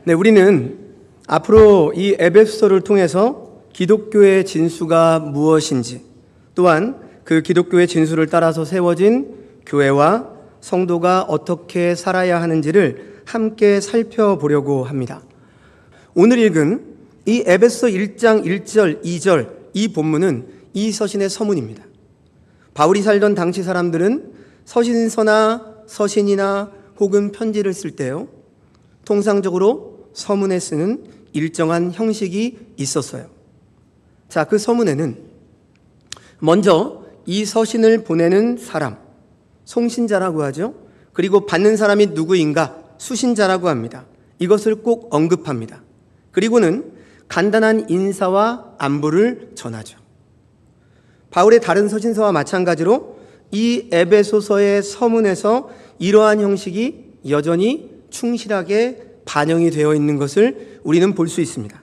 네, 우리는 앞으로 이 에베소서를 통해서 기독교의 진수가 무엇인지, 또한 그 기독교의 진수를 따라서 세워진 교회와 성도가 어떻게 살아야 하는지를 함께 살펴보려고 합니다. 오늘 읽은 이 에베소 1장 1절, 2절 이 본문은 이 서신의 서문입니다. 바울이 살던 당시 사람들은 서신서나 서신이나 혹은 편지를 쓸 때요, 통상적으로 서문에 쓰는 일정한 형식이 있었어요. 자, 그 서문에는 먼저 이 서신을 보내는 사람, 송신자라고 하죠. 그리고 받는 사람이 누구인가, 수신자라고 합니다. 이것을 꼭 언급합니다. 그리고는 간단한 인사와 안부를 전하죠. 바울의 다른 서신서와 마찬가지로 이 에베소서의 서문에서 이러한 형식이 여전히 충실하게 반영이 되어 있는 것을 우리는 볼 수 있습니다.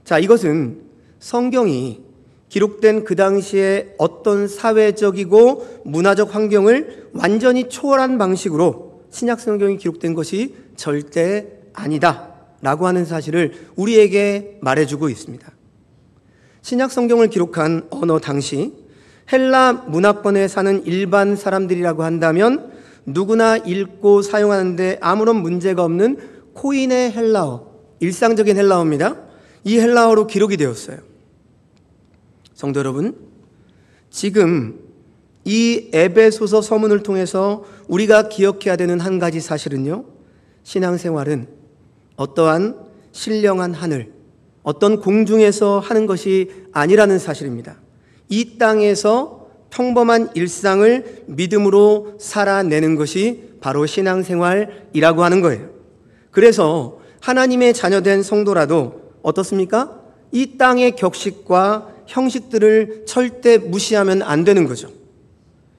자, 이것은 성경이 기록된 그 당시에 어떤 사회적이고 문화적 환경을 완전히 초월한 방식으로 신약 성경이 기록된 것이 절대 아니다 라고 하는 사실을 우리에게 말해주고 있습니다. 신약 성경을 기록한 언어 당시 헬라 문화권에 사는 일반 사람들이라고 한다면 누구나 읽고 사용하는데 아무런 문제가 없는 코인의 헬라어, 일상적인 헬라어입니다. 이 헬라어로 기록이 되었어요. 성도 여러분, 지금 이 에베소서 서문을 통해서 우리가 기억해야 되는 한 가지 사실은요, 신앙생활은 어떠한 신령한 하늘, 어떤 공중에서 하는 것이 아니라는 사실입니다. 이 땅에서 평범한 일상을 믿음으로 살아내는 것이 바로 신앙생활이라고 하는 거예요. 그래서 하나님의 자녀된 성도라도 어떻습니까? 이 땅의 격식과 형식들을 절대 무시하면 안 되는 거죠.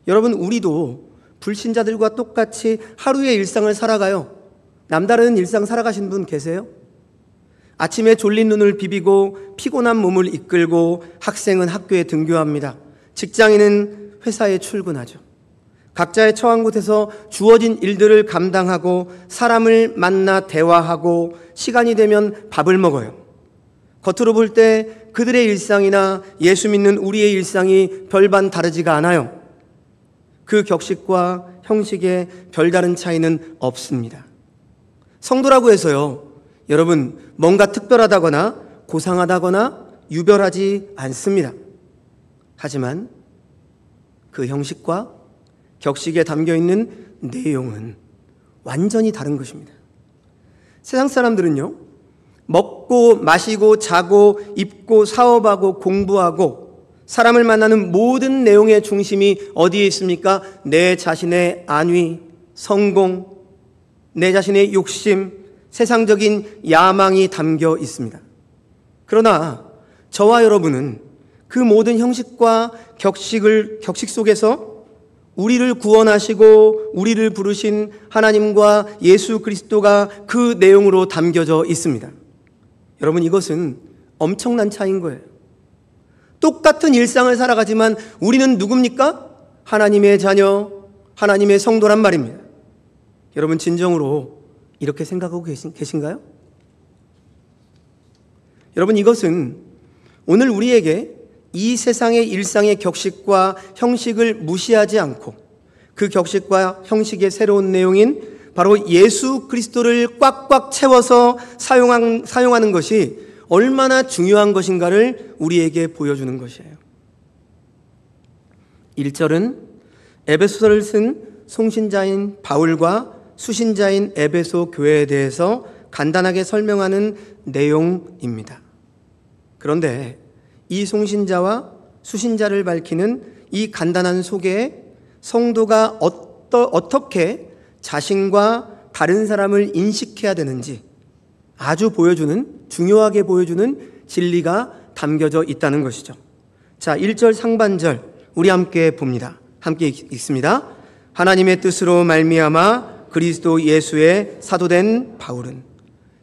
여러분, 우리도 불신자들과 똑같이 하루의 일상을 살아가요. 남다른 일상 살아가신 분 계세요? 아침에 졸린 눈을 비비고 피곤한 몸을 이끌고 학생은 학교에 등교합니다. 직장인은 회사에 출근하죠. 각자의 처한 곳에서 주어진 일들을 감당하고 사람을 만나 대화하고 시간이 되면 밥을 먹어요. 겉으로 볼 때 그들의 일상이나 예수 믿는 우리의 일상이 별반 다르지가 않아요. 그 격식과 형식에 별다른 차이는 없습니다. 성도라고 해서요, 여러분, 뭔가 특별하다거나 고상하다거나 유별하지 않습니다. 하지만 그 형식과 격식에 담겨있는 내용은 완전히 다른 것입니다. 세상 사람들은요, 먹고 마시고 자고 입고 사업하고 공부하고 사람을 만나는 모든 내용의 중심이 어디에 있습니까? 내 자신의 안위, 성공, 내 자신의 욕심, 세상적인 야망이 담겨 있습니다. 그러나 저와 여러분은 그 모든 형식과 격식 속에서 우리를 구원하시고 우리를 부르신 하나님과 예수 그리스도가 그 내용으로 담겨져 있습니다. 여러분, 이것은 엄청난 차이인 거예요. 똑같은 일상을 살아가지만 우리는 누굽니까? 하나님의 자녀, 하나님의 성도란 말입니다. 여러분, 진정으로 이렇게 생각하고 계신가요? 여러분, 이것은 오늘 우리에게 이 세상의 일상의 격식과 형식을 무시하지 않고 그 격식과 형식의 새로운 내용인 바로 예수 그리스도를 꽉꽉 채워서 사용하는 것이 얼마나 중요한 것인가를 우리에게 보여주는 것이에요. 1절은 에베소서를 쓴 송신자인 바울과 수신자인 에베소 교회에 대해서 간단하게 설명하는 내용입니다. 그런데 이 송신자와 수신자를 밝히는 이 간단한 소개에 성도가 어떻게 자신과 다른 사람을 인식해야 되는지 아주 중요하게 보여주는 진리가 담겨져 있다는 것이죠. 자, 1절 상반절 우리 함께 봅니다. 함께 읽습니다. 하나님의 뜻으로 말미암아 그리스도 예수의 사도된 바울은.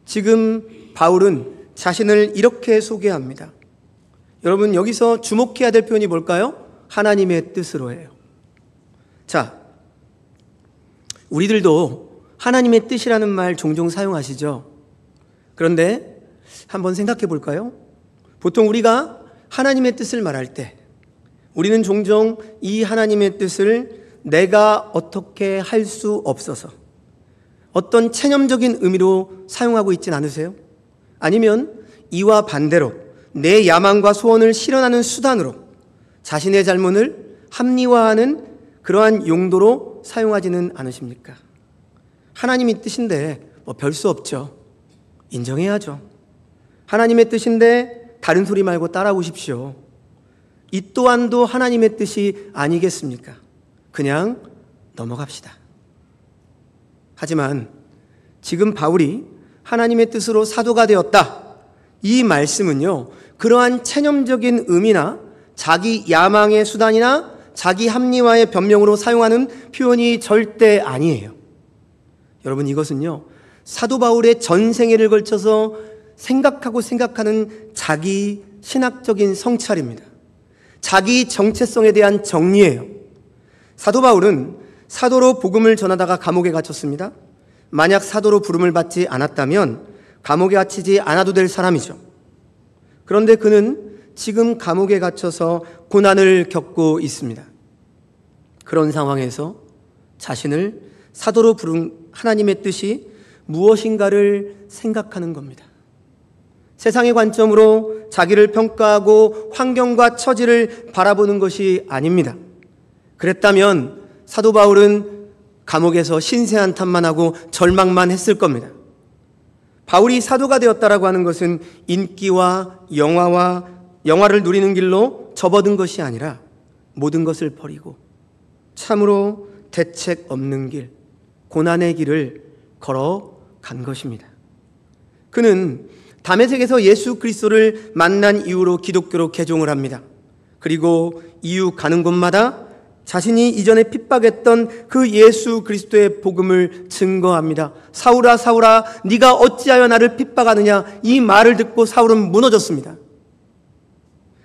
지금 바울은 자신을 이렇게 소개합니다. 여러분, 여기서 주목해야 될 표현이 뭘까요? 하나님의 뜻으로예요. 자, 우리들도 하나님의 뜻이라는 말 종종 사용하시죠? 그런데 한번 생각해 볼까요? 보통 우리가 하나님의 뜻을 말할 때 우리는 종종 이 하나님의 뜻을 내가 어떻게 할 수 없어서 어떤 체념적인 의미로 사용하고 있진 않으세요? 아니면 이와 반대로 내 야망과 소원을 실현하는 수단으로 자신의 잘못을 합리화하는 그러한 용도로 사용하지는 않으십니까? 하나님의 뜻인데 별 수 없죠. 인정해야죠. 하나님의 뜻인데 다른 소리 말고 따라오십시오. 이 또한도 하나님의 뜻이 아니겠습니까? 그냥 넘어갑시다. 하지만 지금 바울이 하나님의 뜻으로 사도가 되었다. 이 말씀은요, 그러한 체념적인 의미나 자기 야망의 수단이나 자기 합리화의 변명으로 사용하는 표현이 절대 아니에요. 여러분, 이것은요, 사도 바울의 전생애를 걸쳐서 생각하는 자기 신학적인 성찰입니다. 자기 정체성에 대한 정리예요. 사도 바울은 사도로 복음을 전하다가 감옥에 갇혔습니다. 만약 사도로 부름을 받지 않았다면 감옥에 갇히지 않아도 될 사람이죠. 그런데 그는 지금 감옥에 갇혀서 고난을 겪고 있습니다. 그런 상황에서 자신을 사도로 부른 하나님의 뜻이 무엇인가를 생각하는 겁니다. 세상의 관점으로 자기를 평가하고 환경과 처지를 바라보는 것이 아닙니다. 그랬다면 사도 바울은 감옥에서 신세한탄만 하고 절망만 했을 겁니다. 바울이 사도가 되었다라고 하는 것은 인기와 영화를 누리는 길로 접어든 것이 아니라 모든 것을 버리고 참으로 대책 없는 길, 고난의 길을 걸어간 것입니다. 그는 다메섹에서 예수 그리스도를 만난 이후로 기독교로 개종을 합니다. 그리고 이후 가는 곳마다 자신이 이전에 핍박했던 그 예수 그리스도의 복음을 증거합니다. 사울아 사울아 네가 어찌하여 나를 핍박하느냐, 이 말을 듣고 사울은 무너졌습니다.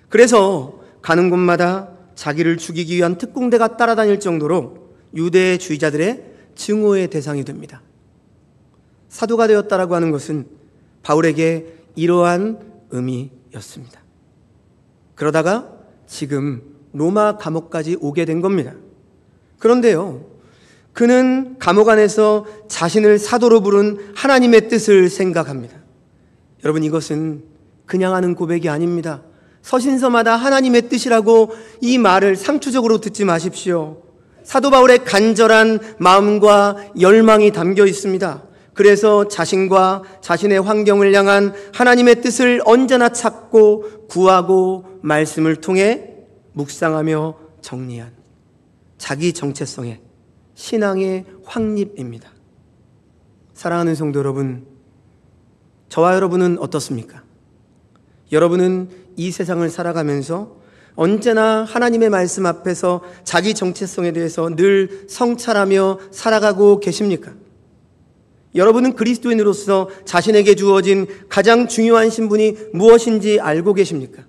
그래서 가는 곳마다 자기를 죽이기 위한 특공대가 따라다닐 정도로 유대주의자들의 증오의 대상이 됩니다. 사도가 되었다라고 하는 것은 바울에게 이러한 의미였습니다. 그러다가 지금 로마 감옥까지 오게 된 겁니다. 그런데요, 그는 감옥 안에서 자신을 사도로 부른 하나님의 뜻을 생각합니다. 여러분, 이것은 그냥 하는 고백이 아닙니다. 서신서마다 하나님의 뜻이라고 이 말을 상투적으로 듣지 마십시오. 사도 바울의 간절한 마음과 열망이 담겨 있습니다. 그래서 자신과 자신의 환경을 향한 하나님의 뜻을 언제나 찾고 구하고 말씀을 통해 묵상하며 정리한 자기 정체성의 신앙의 확립입니다. 사랑하는 성도 여러분, 저와 여러분은 어떻습니까? 여러분은 이 세상을 살아가면서 언제나 하나님의 말씀 앞에서 자기 정체성에 대해서 늘 성찰하며 살아가고 계십니까? 여러분은 그리스도인으로서 자신에게 주어진 가장 중요한 신분이 무엇인지 알고 계십니까?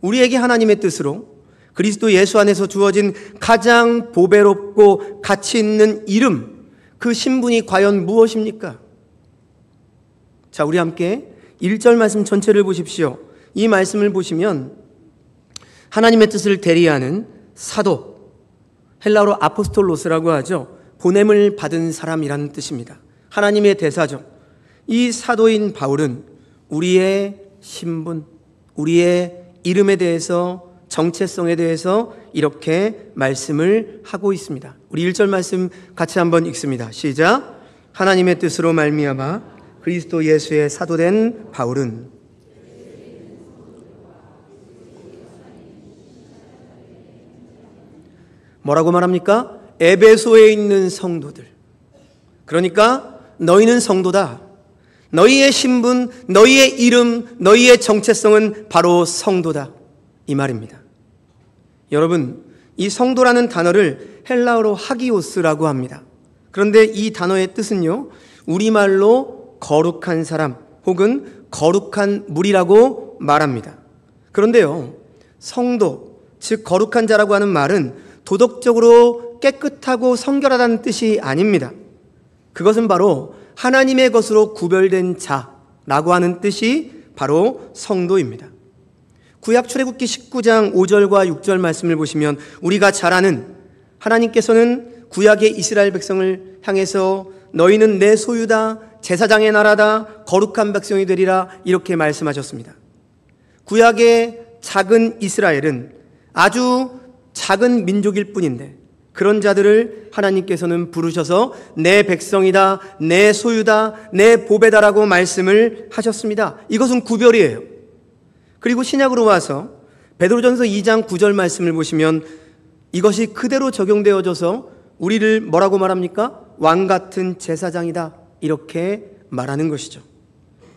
우리에게 하나님의 뜻으로 그리스도 예수 안에서 주어진 가장 보배롭고 가치 있는 이름, 그 신분이 과연 무엇입니까? 자, 우리 함께 1절 말씀 전체를 보십시오. 이 말씀을 보시면 하나님의 뜻을 대리하는 사도, 헬라어로 아포스톨로스라고 하죠. 보냄을 받은 사람이라는 뜻입니다. 하나님의 대사죠. 이 사도인 바울은 우리의 신분, 우리의 이름에 대해서, 정체성에 대해서 이렇게 말씀을 하고 있습니다. 우리 1절 말씀 같이 한번 읽습니다. 시작. 하나님의 뜻으로 말미암아 그리스도 예수의 사도된 바울은 뭐라고 말합니까? 에베소에 있는 성도들. 그러니까 너희는 성도다. 너희의 신분, 너희의 이름, 너희의 정체성은 바로 성도다. 이 말입니다. 여러분, 이 성도라는 단어를 헬라어로 하기오스라고 합니다. 그런데 이 단어의 뜻은요, 우리말로 거룩한 사람 혹은 거룩한 무리라고 말합니다. 그런데요, 성도, 즉 거룩한 자라고 하는 말은 도덕적으로 깨끗하고 성결하다는 뜻이 아닙니다. 그것은 바로 하나님의 것으로 구별된 자, 라고 하는 뜻이 바로 성도입니다. 구약 출애굽기 19장 5절과 6절 말씀을 보시면 우리가 잘 아는 하나님께서는 구약의 이스라엘 백성을 향해서 너희는 내 소유다, 제사장의 나라다, 거룩한 백성이 되리라 이렇게 말씀하셨습니다. 구약의 작은 이스라엘은 아주 작은 민족일 뿐인데 그런 자들을 하나님께서는 부르셔서 내 백성이다, 내 소유다, 내 보배다라고 말씀을 하셨습니다. 이것은 구별이에요. 그리고 신약으로 와서 베드로전서 2장 9절 말씀을 보시면 이것이 그대로 적용되어져서 우리를 뭐라고 말합니까? 왕 같은 제사장이다 이렇게 말하는 것이죠.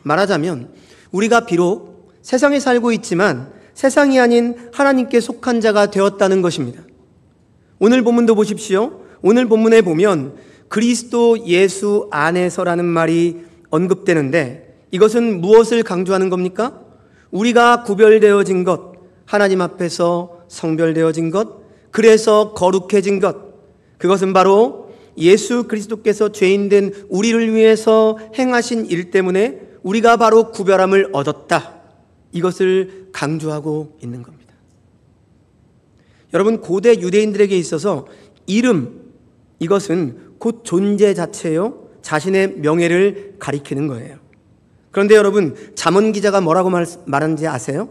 말하자면 우리가 비록 세상에 살고 있지만 세상이 아닌 하나님께 속한 자가 되었다는 것입니다. 오늘 본문도 보십시오. 오늘 본문에 보면 그리스도 예수 안에서라는 말이 언급되는데 이것은 무엇을 강조하는 겁니까? 우리가 구별되어진 것, 하나님 앞에서 성별되어진 것, 그래서 거룩해진 것, 그것은 바로 예수 그리스도께서 죄인된 우리를 위해서 행하신 일 때문에 우리가 바로 구별함을 얻었다. 이것을 강조하고 있는 겁니다. 여러분, 고대 유대인들에게 있어서 이름, 이것은 곧 존재 자체요, 자신의 명예를 가리키는 거예요. 그런데 여러분, 잠언 기자가 뭐라고 말하는지 아세요?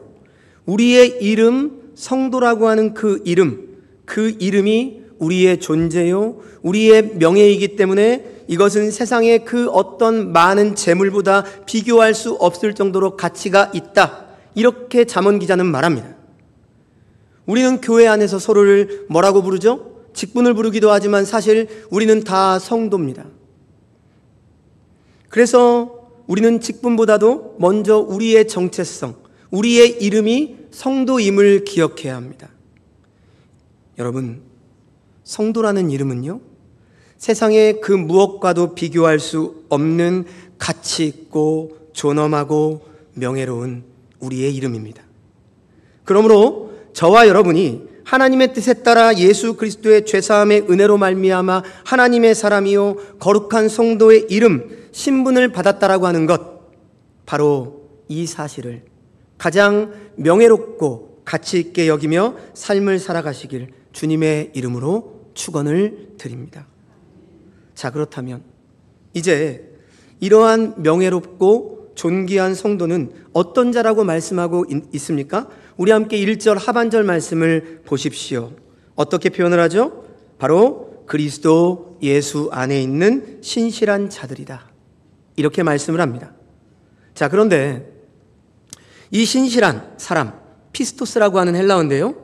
우리의 이름, 성도라고 하는 그 이름이 우리의 존재요, 우리의 명예이기 때문에 이것은 세상의 그 어떤 많은 재물보다 비교할 수 없을 정도로 가치가 있다. 이렇게 잠언 기자는 말합니다. 우리는 교회 안에서 서로를 뭐라고 부르죠? 직분을 부르기도 하지만 사실 우리는 다 성도입니다. 그래서 우리는 직분보다도 먼저 우리의 정체성, 우리의 이름이 성도임을 기억해야 합니다. 여러분, 성도라는 이름은요, 세상의 그 무엇과도 비교할 수 없는 가치 있고 존엄하고 명예로운 우리의 이름입니다. 그러므로 저와 여러분이 하나님의 뜻에 따라 예수 그리스도의 죄사함의 은혜로 말미암아 하나님의 사람이요 거룩한 성도의 이름, 신분을 받았다라고 하는 것, 바로 이 사실을 가장 명예롭고 가치 있게 여기며 삶을 살아가시길 주님의 이름으로 축원을 드립니다. 자, 그렇다면 이제 이러한 명예롭고 존귀한 성도는 어떤 자라고 말씀하고 있습니까? 우리 함께 1절 하반절 말씀을 보십시오. 어떻게 표현을 하죠? 바로 그리스도 예수 안에 있는 신실한 자들이다. 이렇게 말씀을 합니다. 자, 그런데 이 신실한 사람, 피스토스라고 하는 헬라어인데요,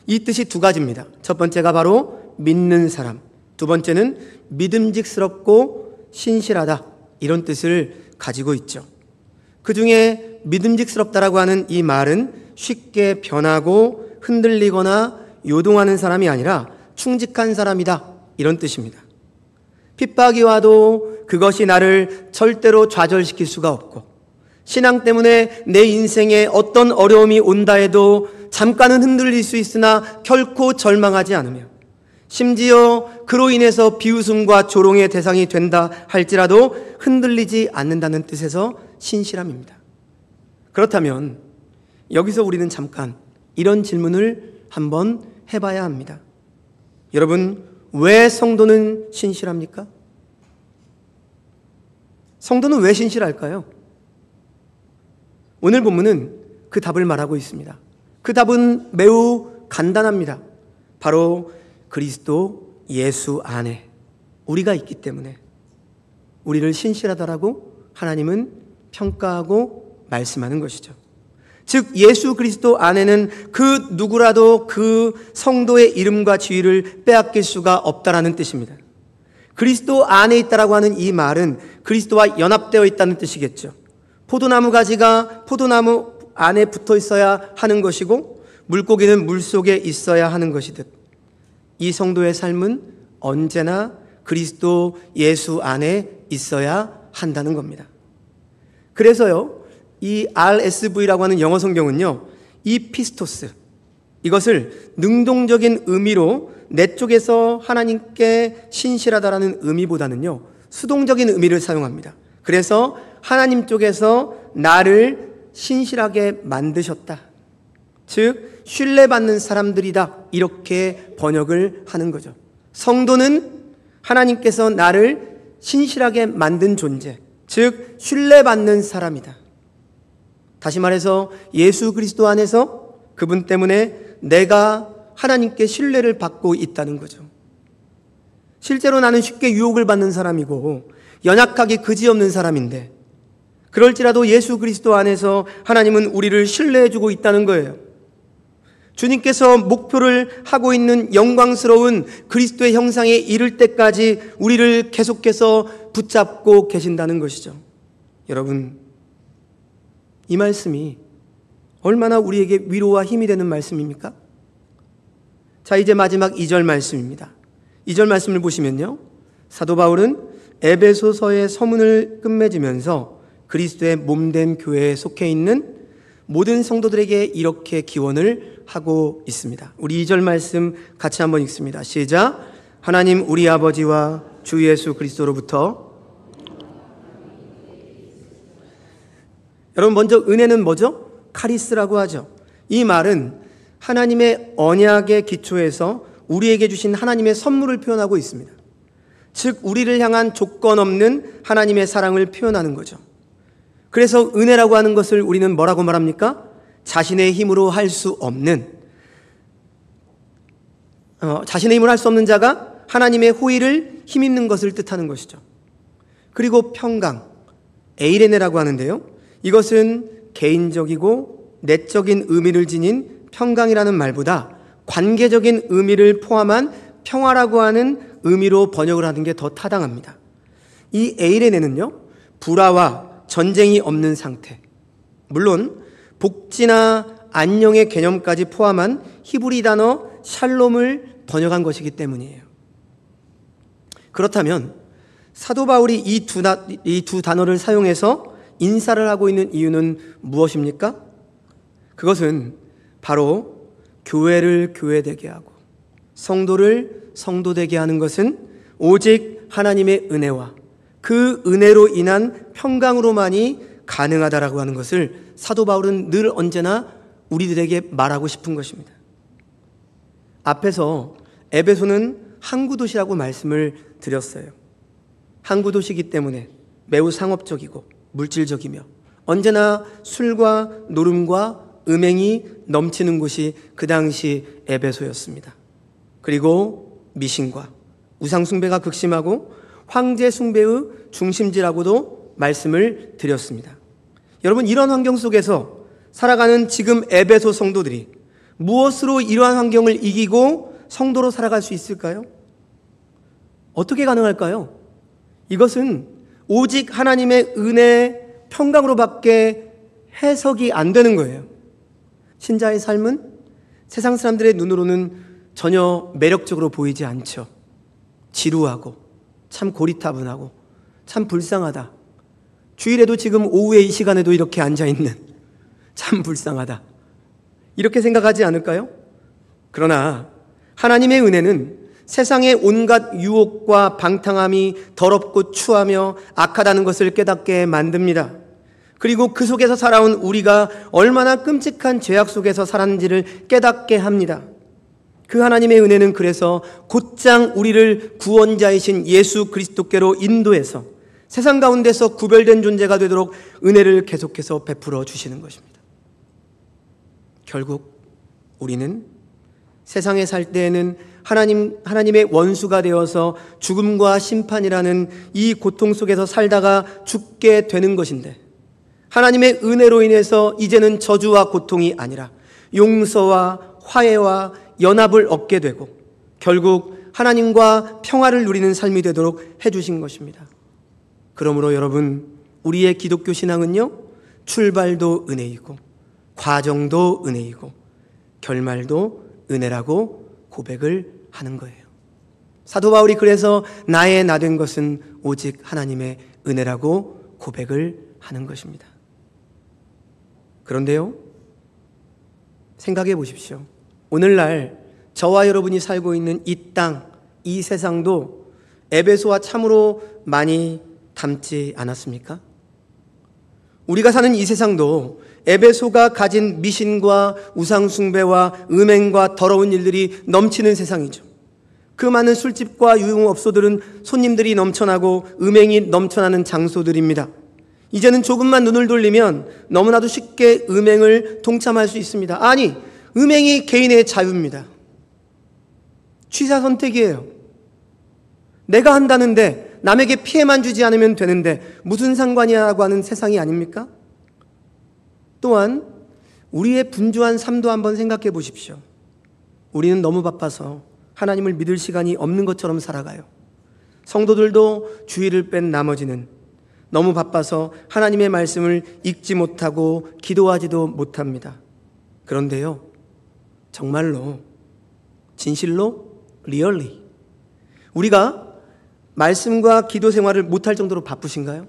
이 뜻이 두 가지입니다. 첫 번째가 바로 믿는 사람, 두 번째는 믿음직스럽고 신실하다, 이런 뜻을 가지고 있죠. 그 중에 믿음직스럽다라고 하는 이 말은 쉽게 변하고 흔들리거나 요동하는 사람이 아니라 충직한 사람이다, 이런 뜻입니다. 핍박이 와도 그것이 나를 절대로 좌절시킬 수가 없고, 신앙 때문에 내 인생에 어떤 어려움이 온다 해도 잠깐은 흔들릴 수 있으나 결코 절망하지 않으며, 심지어 그로 인해서 비웃음과 조롱의 대상이 된다 할지라도 흔들리지 않는다는 뜻에서 신실함입니다. 그렇다면 여기서 우리는 잠깐 이런 질문을 한번 해봐야 합니다. 여러분, 왜 성도는 신실합니까? 성도는 왜 신실할까요? 오늘 본문은 그 답을 말하고 있습니다. 그 답은 매우 간단합니다. 바로 그리스도 예수 안에 우리가 있기 때문에 우리를 신실하다라고 하나님은 평가하고 말씀하는 것이죠. 즉 예수 그리스도 안에는 그 누구라도 그 성도의 이름과 지위를 빼앗길 수가 없다라는 뜻입니다. 그리스도 안에 있다라고 하는 이 말은 그리스도와 연합되어 있다는 뜻이겠죠. 포도나무 가지가 포도나무 안에 붙어 있어야 하는 것이고 물고기는 물속에 있어야 하는 것이듯 이 성도의 삶은 언제나 그리스도 예수 안에 있어야 한다는 겁니다. 그래서요, 이 RSV라고 하는 영어 성경은요, 이 피스토스, 이것을 능동적인 의미로 내 쪽에서 하나님께 신실하다라는 의미보다는요, 수동적인 의미를 사용합니다. 그래서 하나님 쪽에서 나를 신실하게 만드셨다. 즉 신뢰받는 사람들이다. 이렇게 번역을 하는 거죠. 성도는 하나님께서 나를 신실하게 만든 존재, 즉 신뢰받는 사람이다. 다시 말해서 예수 그리스도 안에서 그분 때문에 내가 하나님께 신뢰를 받고 있다는 거죠. 실제로 나는 쉽게 유혹을 받는 사람이고 연약하게 그지없는 사람인데, 그럴지라도 예수 그리스도 안에서 하나님은 우리를 신뢰해주고 있다는 거예요. 주님께서 목표를 하고 있는 영광스러운 그리스도의 형상에 이를 때까지 우리를 계속해서 붙잡고 계신다는 것이죠. 여러분, 이 말씀이 얼마나 우리에게 위로와 힘이 되는 말씀입니까? 자, 이제 마지막 2절 말씀입니다. 2절 말씀을 보시면요, 사도 바울은 에베소서의 서문을 끝맺으면서 그리스도의 몸된 교회에 속해 있는 모든 성도들에게 이렇게 기원을 하고 있습니다. 우리 2절 말씀 같이 한번 읽습니다. 시작. 하나님 우리 아버지와 주 예수 그리스도로부터. 여러분, 먼저 은혜는 뭐죠? 카리스라고 하죠. 이 말은 하나님의 언약의 기초에서 우리에게 주신 하나님의 선물을 표현하고 있습니다. 즉 우리를 향한 조건 없는 하나님의 사랑을 표현하는 거죠. 그래서 은혜라고 하는 것을 우리는 뭐라고 말합니까? 자신의 힘으로 할 수 없는, 자신의 힘으로 할 수 없는 자가 하나님의 호의를 힘입는 것을 뜻하는 것이죠. 그리고 평강, 에이레네라고 하는데요, 이것은 개인적이고 내적인 의미를 지닌 평강이라는 말보다 관계적인 의미를 포함한 평화라고 하는 의미로 번역을 하는 게 더 타당합니다. 이 에이레네는요, 불화와 전쟁이 없는 상태, 물론 복지나 안녕의 개념까지 포함한 히브리 단어 샬롬을 번역한 것이기 때문이에요. 그렇다면 사도 바울이 이 두 단어를 사용해서 인사를 하고 있는 이유는 무엇입니까? 그것은 바로 교회를 교회되게 하고 성도를 성도되게 하는 것은 오직 하나님의 은혜와 그 은혜로 인한 평강으로만이 가능하다라고 하는 것을 사도 바울은 늘 언제나 우리들에게 말하고 싶은 것입니다. 앞에서 에베소는 항구 도시라고 말씀을 드렸어요. 항구 도시이기 때문에 매우 상업적이고 물질적이며 언제나 술과 노름과 음행이 넘치는 곳이 그 당시 에베소였습니다. 그리고 미신과 우상 숭배가 극심하고 황제 숭배의 중심지라고도 말씀을 드렸습니다. 여러분, 이런 환경 속에서 살아가는 지금 에베소 성도들이 무엇으로 이러한 환경을 이기고 성도로 살아갈 수 있을까요? 어떻게 가능할까요? 이것은 오직 하나님의 은혜, 평강으로밖에 해석이 안 되는 거예요. 신자의 삶은 세상 사람들의 눈으로는 전혀 매력적으로 보이지 않죠. 지루하고 참 고리타분하고 참 불쌍하다. 주일에도 지금 오후에 이 시간에도 이렇게 앉아있는, 참 불쌍하다, 이렇게 생각하지 않을까요? 그러나 하나님의 은혜는 세상의 온갖 유혹과 방탕함이 더럽고 추하며 악하다는 것을 깨닫게 만듭니다. 그리고 그 속에서 살아온 우리가 얼마나 끔찍한 죄악 속에서 살았는지를 깨닫게 합니다. 그 하나님의 은혜는 그래서 곧장 우리를 구원자이신 예수 그리스도께로 인도해서 세상 가운데서 구별된 존재가 되도록 은혜를 계속해서 베풀어 주시는 것입니다. 결국 우리는 세상에 살 때에는 하나님의 원수가 되어서 죽음과 심판이라는 이 고통 속에서 살다가 죽게 되는 것인데, 하나님의 은혜로 인해서 이제는 저주와 고통이 아니라 용서와 화해와 연합을 얻게 되고 결국 하나님과 평화를 누리는 삶이 되도록 해주신 것입니다. 그러므로 여러분, 우리의 기독교 신앙은요, 출발도 은혜이고 과정도 은혜이고 결말도 은혜라고 고백을 하는 거예요. 사도 바울이 그래서 나의 나 된 것은 오직 하나님의 은혜라고 고백을 하는 것입니다. 그런데요, 생각해 보십시오. 오늘날 저와 여러분이 살고 있는 이 땅, 이 세상도 에베소와 참으로 많이 닮지 않았습니까? 우리가 사는 이 세상도 에베소가 가진 미신과 우상숭배와 음행과 더러운 일들이 넘치는 세상이죠. 그 많은 술집과 유흥업소들은 손님들이 넘쳐나고 음행이 넘쳐나는 장소들입니다. 이제는 조금만 눈을 돌리면 너무나도 쉽게 음행을 동참할 수 있습니다. 아니, 음행이 개인의 자유입니다. 취사 선택이에요. 내가 한다는데 남에게 피해만 주지 않으면 되는데 무슨 상관이라고 하는 세상이 아닙니까? 또한 우리의 분주한 삶도 한번 생각해 보십시오. 우리는 너무 바빠서 하나님을 믿을 시간이 없는 것처럼 살아가요. 성도들도 주의를 뺀 나머지는 너무 바빠서 하나님의 말씀을 읽지 못하고 기도하지도 못합니다. 그런데요, 정말로, 진실로, 리얼리 우리가 말씀과 기도 생활을 못할 정도로 바쁘신가요?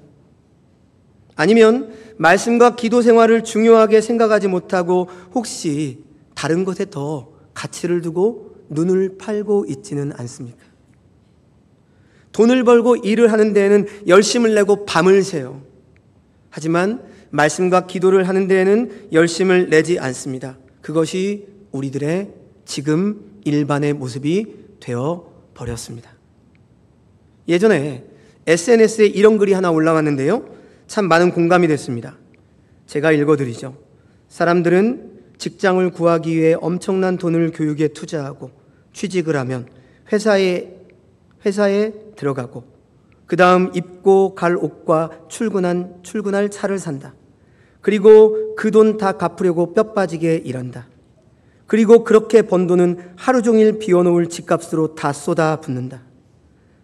아니면 말씀과 기도 생활을 중요하게 생각하지 못하고 혹시 다른 것에 더 가치를 두고 눈을 팔고 있지는 않습니까? 돈을 벌고 일을 하는 데에는 열심을 내고 밤을 새요. 하지만 말씀과 기도를 하는 데에는 열심을 내지 않습니다. 그것이 우리들의 지금 일반의 모습이 되어 버렸습니다. 예전에 SNS에 이런 글이 하나 올라왔는데요, 참 많은 공감이 됐습니다. 제가 읽어드리죠. 사람들은 직장을 구하기 위해 엄청난 돈을 교육에 투자하고 취직을 하면 회사에 들어가고 그 다음 입고 갈 옷과 출근할 차를 산다. 그리고 그 돈 다 갚으려고 뼈 빠지게 일한다. 그리고 그렇게 번 돈은 하루 종일 비워놓을 집값으로 다 쏟아 붓는다.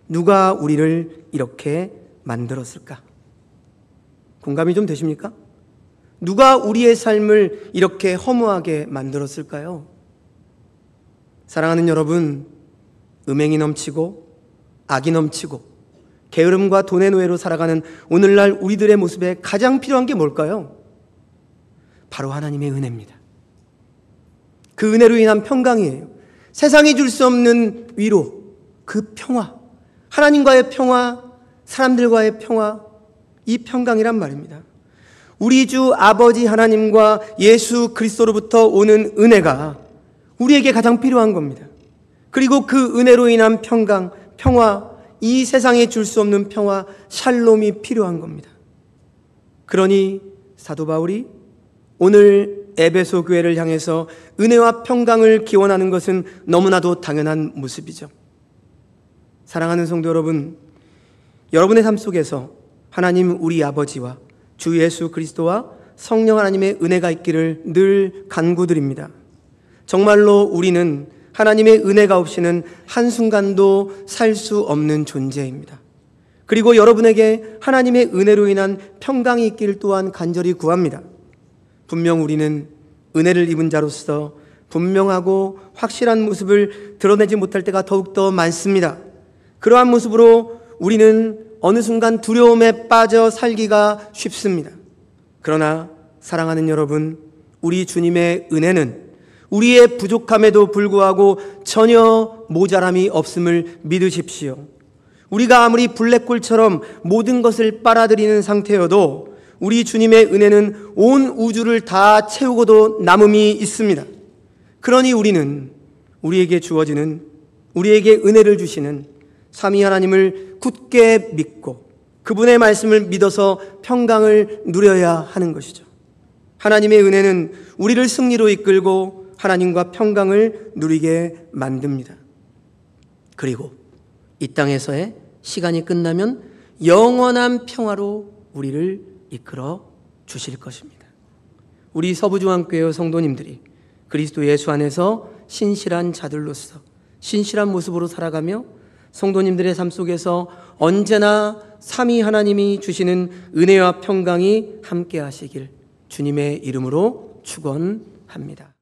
누가 우리를 이렇게 만들었을까? 공감이 좀 되십니까? 누가 우리의 삶을 이렇게 허무하게 만들었을까요? 사랑하는 여러분, 음행이 넘치고 악이 넘치고 게으름과 돈의 노예로 살아가는 오늘날 우리들의 모습에 가장 필요한 게 뭘까요? 바로 하나님의 은혜입니다. 그 은혜로 인한 평강이에요. 세상이 줄 수 없는 위로, 그 평화, 하나님과의 평화, 사람들과의 평화, 이 평강이란 말입니다. 우리 주 아버지 하나님과 예수 그리스도로부터 오는 은혜가 우리에게 가장 필요한 겁니다. 그리고 그 은혜로 인한 평강, 평화, 이 세상에 줄 수 없는 평화, 샬롬이 필요한 겁니다. 그러니 사도 바울이 오늘 에베소 교회를 향해서 은혜와 평강을 기원하는 것은 너무나도 당연한 모습이죠. 사랑하는 성도 여러분, 여러분의 삶 속에서 하나님 우리 아버지와 주 예수 그리스도와 성령 하나님의 은혜가 있기를 늘 간구드립니다. 정말로 우리는 하나님의 은혜가 없이는 한순간도 살 수 없는 존재입니다. 그리고 여러분에게 하나님의 은혜로 인한 평강이 있기를 또한 간절히 구합니다. 분명 우리는 은혜를 입은 자로서 분명하고 확실한 모습을 드러내지 못할 때가 더욱더 많습니다. 그러한 모습으로 우리는 어느 순간 두려움에 빠져 살기가 쉽습니다. 그러나 사랑하는 여러분, 우리 주님의 은혜는 우리의 부족함에도 불구하고 전혀 모자람이 없음을 믿으십시오. 우리가 아무리 블랙홀처럼 모든 것을 빨아들이는 상태여도 우리 주님의 은혜는 온 우주를 다 채우고도 남음이 있습니다. 그러니 우리는 우리에게 주어지는, 우리에게 은혜를 주시는 삼위 하나님을 굳게 믿고 그분의 말씀을 믿어서 평강을 누려야 하는 것이죠. 하나님의 은혜는 우리를 승리로 이끌고 하나님과 평강을 누리게 만듭니다. 그리고 이 땅에서의 시간이 끝나면 영원한 평화로 우리를 이끌어 주실 것입니다. 우리 서부중앙교회 성도님들이 그리스도 예수 안에서 신실한 자들로서 신실한 모습으로 살아가며 성도님들의 삶 속에서 언제나 삼위 하나님이 주시는 은혜와 평강이 함께 하시길 주님의 이름으로 축원합니다.